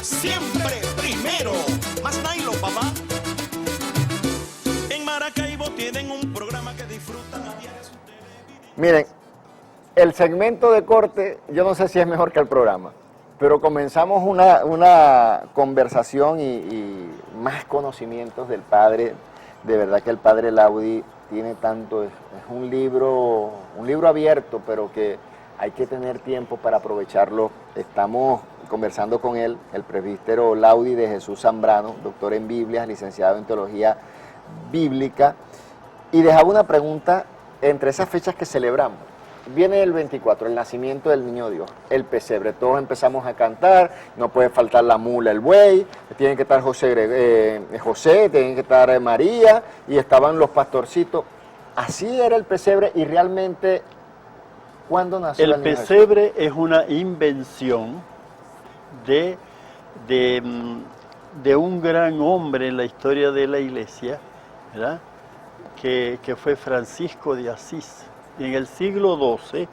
siempre primero. Más Nailo, papá. En Maracaibo tienen un programa que disfrutan a diario. Miren, el segmento de corte, yo no sé si es mejor que el programa, pero comenzamos una conversación y más conocimientos del padre. De verdad que el padre Laudi tiene tanto, es un libro abierto, pero que hay que tener tiempo para aprovecharlo. Estamos conversando con él, el presbítero Laudi de Jesús Zambrano, doctor en Biblias, licenciado en Teología Bíblica, y dejaba una pregunta entre esas fechas que celebramos. Viene el 24, el nacimiento del niño Dios, el pesebre, todos empezamos a cantar, no puede faltar la mula, el buey, tienen que estar José, tienen que estar María, y estaban los pastorcitos. Así era el pesebre, y realmente, ¿cuándo nació el niño Jesús? El pesebre es una invención de un gran hombre en la historia de la iglesia, ¿verdad? Que fue Francisco de Asís. En el siglo XII,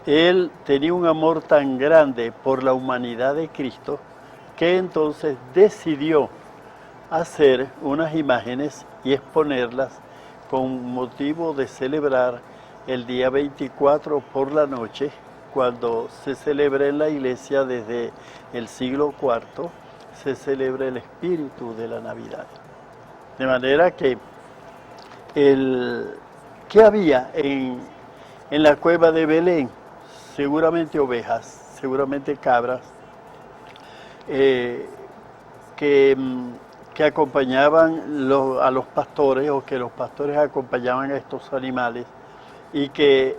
él tenía un amor tan grande por la humanidad de Cristo que entonces decidió hacer unas imágenes y exponerlas con motivo de celebrar el día 24 por la noche, cuando se celebra en la iglesia desde el siglo IV, se celebra el espíritu de la Navidad. De manera que ¿qué había en la cueva de Belén? Seguramente ovejas, seguramente cabras, que acompañaban a los pastores, o que los pastores acompañaban a estos animales, y que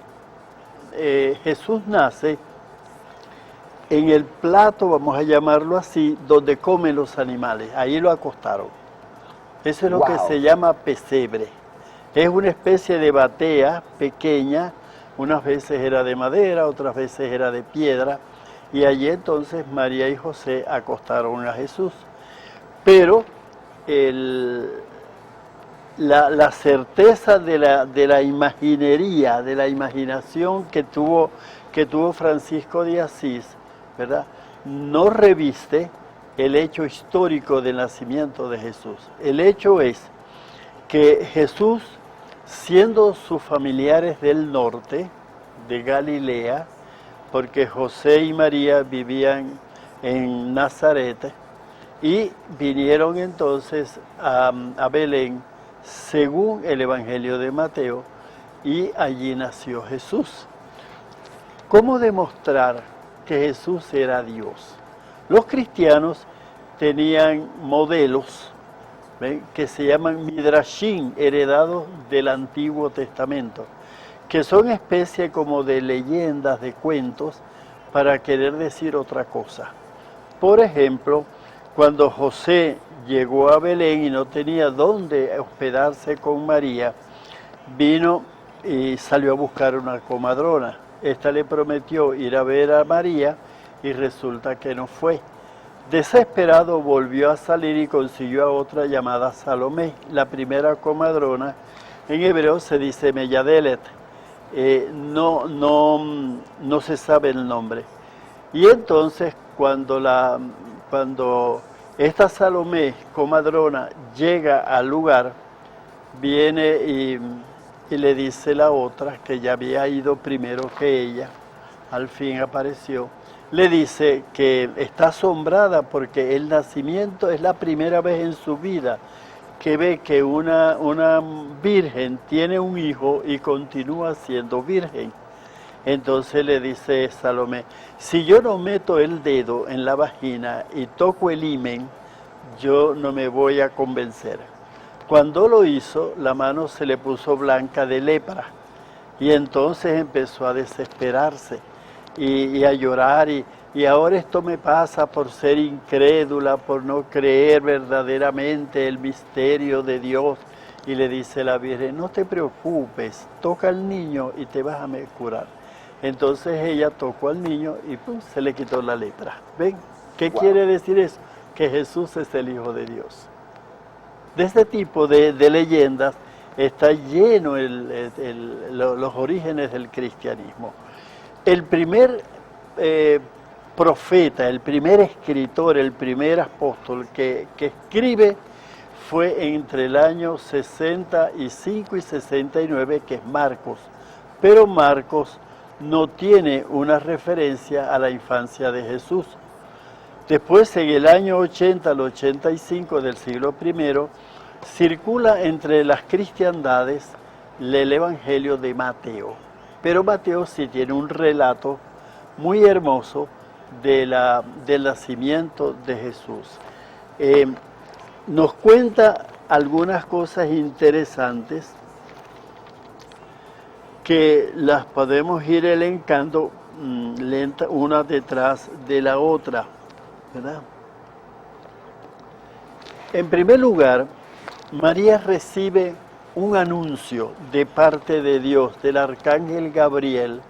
Jesús nace en el plato, vamos a llamarlo así, donde comen los animales. Ahí lo acostaron. Eso es lo que se llama pesebre. Es una especie de batea pequeña, unas veces era de madera, otras veces era de piedra, y allí entonces María y José acostaron a Jesús. Pero la certeza de la imaginería, de la imaginación que tuvo Francisco de Asís, ¿verdad?, no reviste el hecho histórico del nacimiento de Jesús. El hecho es que Jesús, siendo sus familiares del norte, de Galilea, porque José y María vivían en Nazaret, y vinieron entonces a Belén, según el Evangelio de Mateo, y allí nació Jesús. ¿Cómo demostrar que Jesús era Dios? Los cristianos tenían modelos, ¿ven?, que se llaman midrashim, heredados del Antiguo Testamento, que son especie como de leyendas, de cuentos, para querer decir otra cosa. Por ejemplo, cuando José llegó a Belén y no tenía dónde hospedarse con María, vino y salió a buscar una comadrona. Esta le prometió ir a ver a María y resulta que no fue. Desesperado volvió a salir y consiguió a otra llamada Salomé. La primera comadrona, en hebreo se dice Meyadelet, no se sabe el nombre. Y entonces cuando esta Salomé, comadrona, llega al lugar, viene y le dice la otra, que ya había ido primero que ella, al fin apareció, le dice que está asombrada porque el nacimiento es la primera vez en su vida que ve que una virgen tiene un hijo y continúa siendo virgen. Entonces le dice Salomé, si yo no meto el dedo en la vagina y toco el himen, yo no me voy a convencer. Cuando lo hizo, la mano se le puso blanca de lepra, y entonces empezó a desesperarse y a llorar, y ahora esto me pasa por ser incrédula, por no creer verdaderamente el misterio de Dios. Y le dice la Virgen, no te preocupes, toca al niño y te vas a curar. Entonces ella tocó al niño y ¡pum!, se le quitó la lepra. ¿Ven? ¿Qué quiere decir eso? Que Jesús es el Hijo de Dios. De este tipo de leyendas está lleno los orígenes del cristianismo. El primer profeta, el primer escritor, el primer apóstol que escribe fue entre el año 65 y 69, que es Marcos. Pero Marcos no tiene una referencia a la infancia de Jesús. Después, en el año 80 al 85 del siglo I, circula entre las cristiandades el Evangelio de Mateo. Pero Mateo sí tiene un relato muy hermoso del nacimiento de Jesús. Nos cuenta algunas cosas interesantes que las podemos ir elencando una detrás de la otra, ¿verdad? En primer lugar, María recibe un anuncio de parte de Dios, del arcángel Gabriel.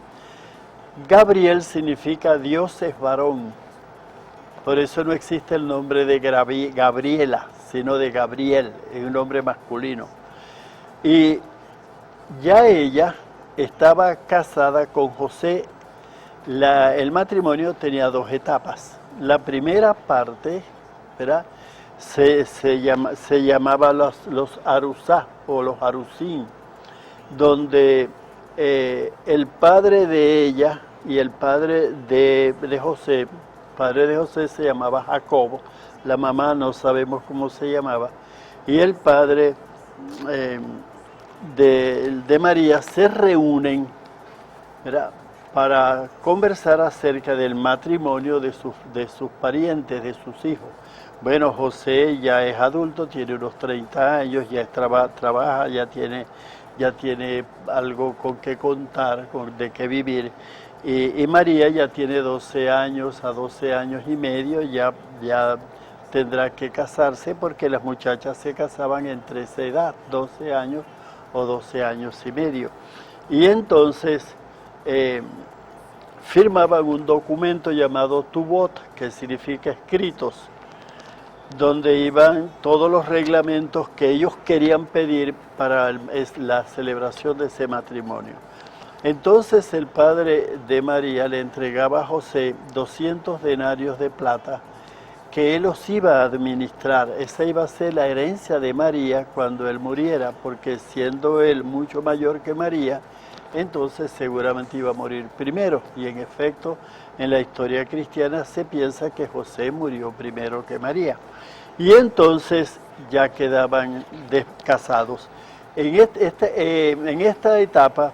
Gabriel significa Dios es varón. Por eso no existe el nombre de Gabriela, sino de Gabriel, es un nombre masculino. Y ya ella estaba casada con José. El matrimonio tenía dos etapas. La primera parte, ¿verdad?, se llamaba los arusá o los arusín, donde el padre de ella y el padre de José, padre de José se llamaba Jacobo, la mamá no sabemos cómo se llamaba, y el padre de María se reúnen, ¿verdad?, para conversar acerca del matrimonio de sus parientes, de sus hijos. Bueno, José ya es adulto, tiene unos 30 años, ya trabaja, ya tiene algo con qué contar, de qué vivir. Y María ya tiene 12 años, a 12 años y medio, ya tendrá que casarse, porque las muchachas se casaban entre esa edad, 12 años o 12 años y medio. Y entonces firmaban un documento llamado Tubot, que significa escritos, donde iban todos los reglamentos que ellos querían pedir para la celebración de ese matrimonio. Entonces el padre de María le entregaba a José 200 denarios de plata que él los iba a administrar. Esa iba a ser la herencia de María cuando él muriera, porque siendo él mucho mayor que María, entonces seguramente iba a morir primero. Y en efecto, en la historia cristiana se piensa que José murió primero que María. Y entonces ya quedaban casados. En esta etapa,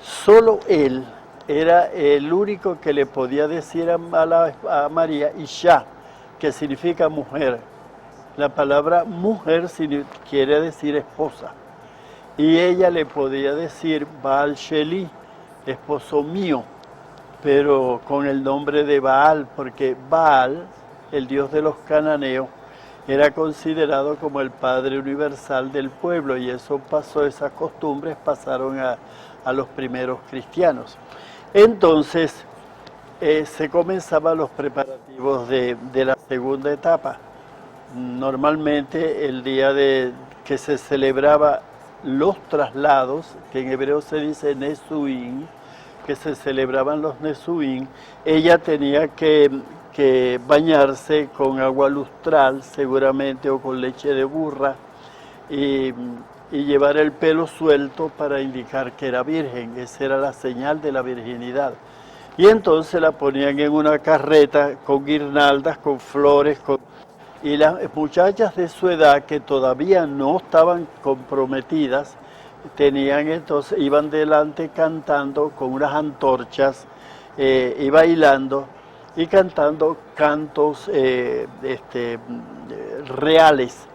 solo él era el único que le podía decir a María Isha, que significa mujer. La palabra mujer quiere decir esposa. Y ella le podía decir Baal Sheli, esposo mío, pero con el nombre de Baal, porque Baal, el dios de los cananeos, era considerado como el padre universal del pueblo, y eso pasó, esas costumbres pasaron a los primeros cristianos. Entonces se comenzaban los preparativos de la segunda etapa. Normalmente el día que se celebraba los traslados, que en hebreo se dice Nesuín, que se celebraban los Nesuín, ella tenía que bañarse con agua lustral, seguramente, o con leche de burra, y llevar el pelo suelto para indicar que era virgen. Esa era la señal de la virginidad. Y entonces la ponían en una carreta con guirnaldas, con flores, y las muchachas de su edad, que todavía no estaban comprometidas, iban delante cantando con unas antorchas y bailando y cantando cantos reales,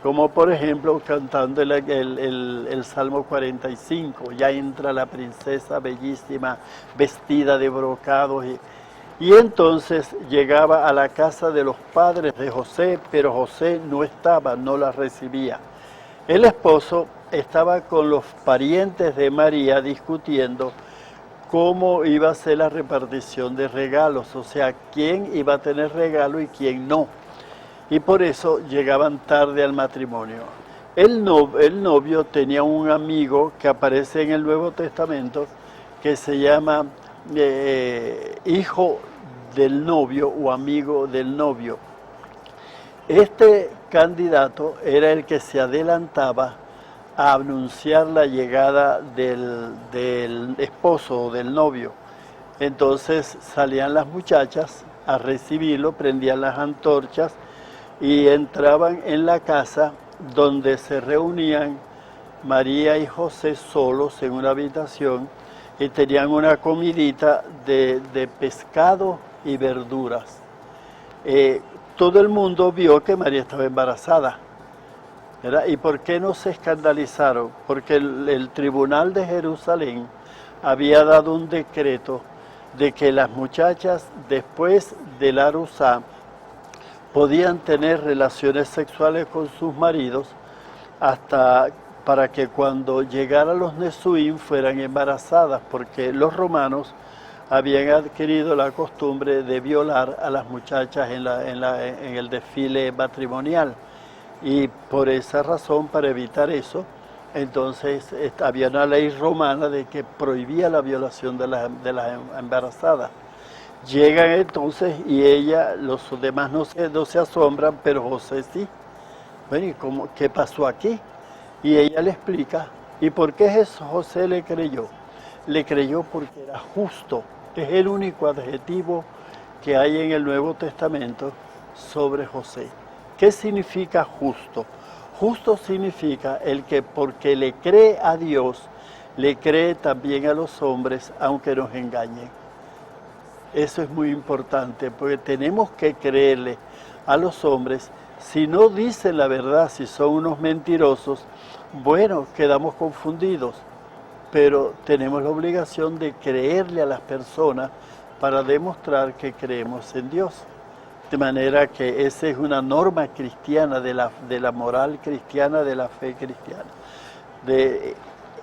como por ejemplo cantando el Salmo 45, ya entra la princesa bellísima, vestida de brocados, y entonces llegaba a la casa de los padres de José, pero José no estaba, no la recibía. El esposo estaba con los parientes de María discutiendo cómo iba a ser la repartición de regalos, o sea, quién iba a tener regalo y quién no. Y por eso llegaban tarde al matrimonio. El novio tenía un amigo que aparece en el Nuevo Testamento, que se llama hijo del novio o amigo del novio. Este candidato era el que se adelantaba a anunciar la llegada del esposo o del novio. Entonces salían las muchachas a recibirlo, prendían las antorchas y entraban en la casa donde se reunían María y José solos en una habitación y tenían una comidita de pescado y verduras. Todo el mundo vio que María estaba embarazada, ¿verdad? ¿Y por qué no se escandalizaron? Porque el tribunal de Jerusalén había dado un decreto de que las muchachas después del Arusá podían tener relaciones sexuales con sus maridos hasta para que cuando llegaran los Nesuim fueran embarazadas, porque los romanos habían adquirido la costumbre de violar a las muchachas en el desfile matrimonial. Y por esa razón, para evitar eso, entonces había una ley romana de que prohibía la violación de las embarazadas. Llegan entonces y los demás no se asombran, pero José sí. Bueno, ¿y qué pasó aquí? Y ella le explica. ¿Y por qué José le creyó? Le creyó porque era justo. Es el único adjetivo que hay en el Nuevo Testamento sobre José. ¿Qué significa justo? Justo significa el que porque le cree a Dios, le cree también a los hombres, aunque nos engañen. Eso es muy importante, porque tenemos que creerle a los hombres. Si no dicen la verdad, si son unos mentirosos, bueno, quedamos confundidos. Pero tenemos la obligación de creerle a las personas para demostrar que creemos en Dios. De manera que esa es una norma cristiana, de la moral cristiana, de la fe cristiana.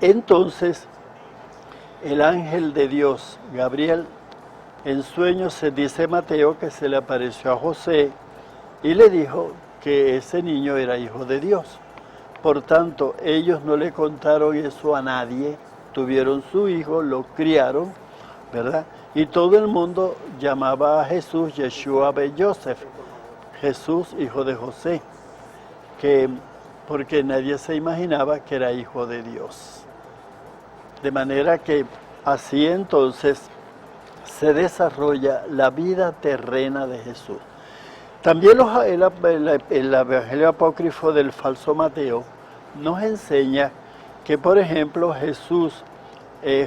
Entonces, el ángel de Dios, Gabriel, en sueños se dice Mateo que se le apareció a José y le dijo que ese niño era hijo de Dios. Por tanto, ellos no le contaron eso a nadie, tuvieron su hijo, lo criaron, ¿verdad? Y todo el mundo llamaba a Jesús Yeshua ben Yosef, Jesús hijo de José, porque nadie se imaginaba que era hijo de Dios. De manera que así entonces se desarrolla la vida terrena de Jesús. También el Evangelio apócrifo del falso Mateo nos enseña que, por ejemplo, Jesús,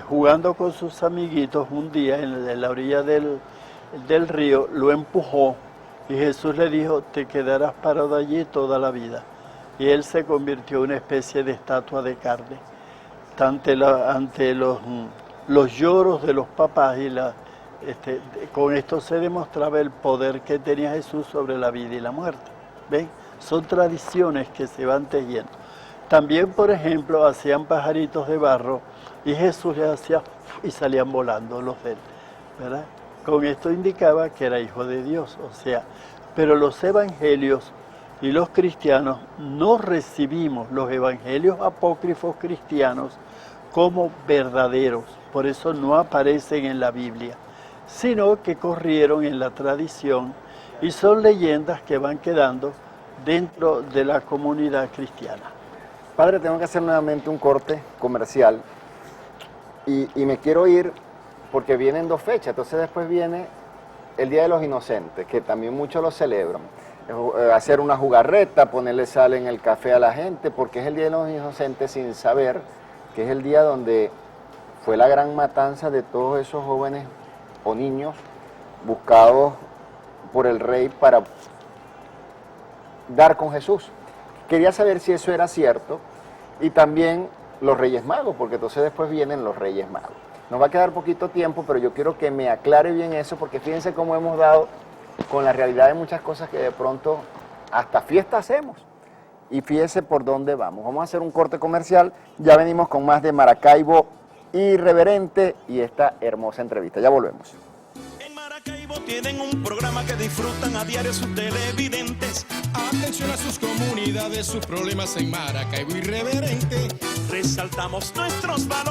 jugando con sus amiguitos un día en la orilla del río, lo empujó y Jesús le dijo, te quedarás parado allí toda la vida. Y él se convirtió en una especie de estatua de carne. Ante los lloros de los papás con esto se demostraba el poder que tenía Jesús sobre la vida y la muerte. ¿Ven? Son tradiciones que se van tejiendo. También, por ejemplo, hacían pajaritos de barro y Jesús les hacía y salían volando los de él, ¿verdad? Con esto indicaba que era hijo de Dios, pero los evangelios y los cristianos no recibimos los evangelios apócrifos cristianos como verdaderos, por eso no aparecen en la Biblia, sino que corrieron en la tradición y son leyendas que van quedando dentro de la comunidad cristiana. Padre, tengo que hacer nuevamente un corte comercial y me quiero ir porque vienen dos fechas. Entonces después viene el Día de los Inocentes, que también muchos lo celebran. Hacer una jugarreta, ponerle sal en el café a la gente, porque es el Día de los Inocentes sin saber que es el día donde fue la gran matanza de todos esos jóvenes o niños buscados por el rey para dar con Jesús. Quería saber si eso era cierto, y también los Reyes Magos, porque entonces después vienen los Reyes Magos. Nos va a quedar poquito tiempo, pero yo quiero que me aclare bien eso, porque fíjense cómo hemos dado con la realidad de muchas cosas que de pronto hasta fiesta hacemos. Y fíjense por dónde vamos. Vamos a hacer un corte comercial, ya venimos con más de Maracaibo Irreverente y esta hermosa entrevista. Ya volvemos. En Maracaibo tienen un programa que disfrutan a diario sus televidentes. Atención a sus comunidades, sus problemas en Maracaibo Irreverente. Resaltamos nuestros valores.